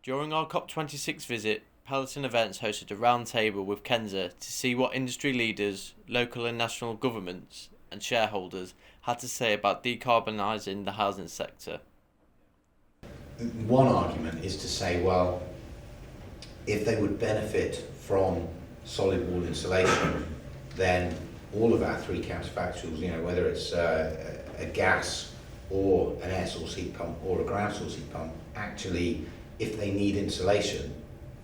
During our COP26 visit, Peloton Events hosted a roundtable with Kensa to see what industry leaders, local and national governments and shareholders had to say about decarbonising the housing sector. One argument is to say, well, if they would benefit from solid wall insulation, then all of our three counterfactuals, whether it's a gas or an air source heat pump or a ground source heat pump, actually, if they need insulation,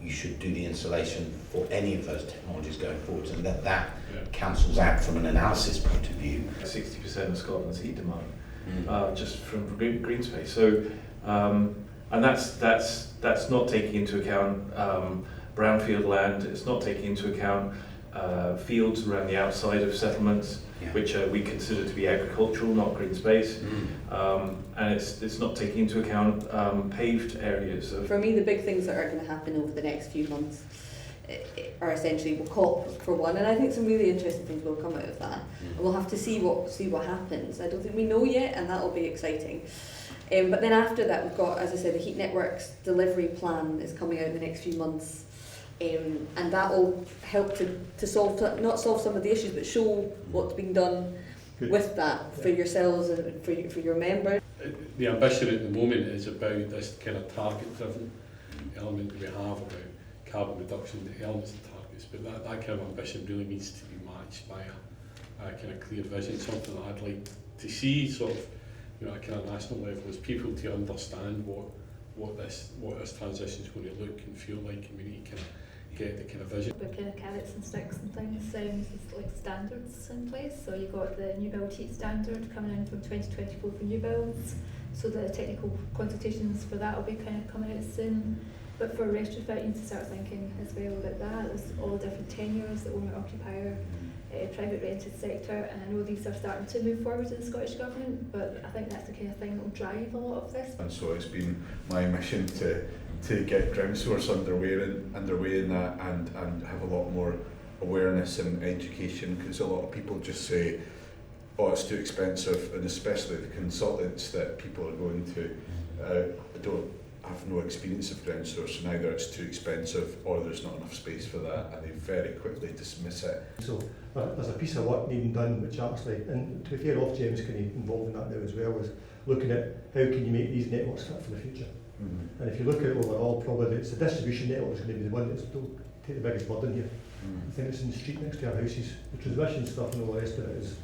you should do the insulation for any of those technologies going forward, and that cancels out from an analysis point of view. 60% of Scotland's heat demand, just from green space. So, and that's not taking into account brownfield land. It's not taking into account fields around the outside of settlements, which we consider to be agricultural, not green space. And it's not taking into account paved areas. For me, the big things that are going to happen over the next few months are essentially COP for one, and I think some really interesting things will come out of that. And we'll have to see what happens. I don't think we know yet, and that'll be exciting. But then after that, we've got, as I said, the Heat Network's delivery plan is coming out in the next few months. And that will help to solve, not solve some of the issues, but show what's being done with that for yourselves and for your members. The ambition at the moment is about this kind of target-driven element that we have about carbon reduction, the elements and targets, but that kind of ambition really needs to be matched by a kind of clear vision, something that I'd like to see sort of, at a kind of national level, is people to understand what this transition is going to look and feel like, and we need to kind of get the kind of vision. With kind of carrots and sticks and things, there's like standards in place. So you've got the new build heat standard coming in from 2024 for new builds. So the technical consultations for that will be kind of coming out soon. But for retrofit, you need to start thinking as well about that. There's all different tenures, the owner occupier, private rented sector, and I know these are starting to move forward in the Scottish Government, but I think that's the kind of thing that will drive a lot of this. And so it's been my mission to get ground source underway in that and have a lot more awareness and education, because a lot of people just say, oh, it's too expensive, and especially the consultants that people are going to don't have no experience of ground source, and either it's too expensive or there's not enough space for that, and they very quickly dismiss it. So there's a piece of work needing done, which actually, and to be fair, Ofgem's kind of involved in that now as well, is looking at how can you make these networks fit for the future. And if you look at it overall, probably it's the distribution network is going to be the one that's take the biggest burden here. I think it's in the street next to our houses. The transmission stuff and all the rest of it is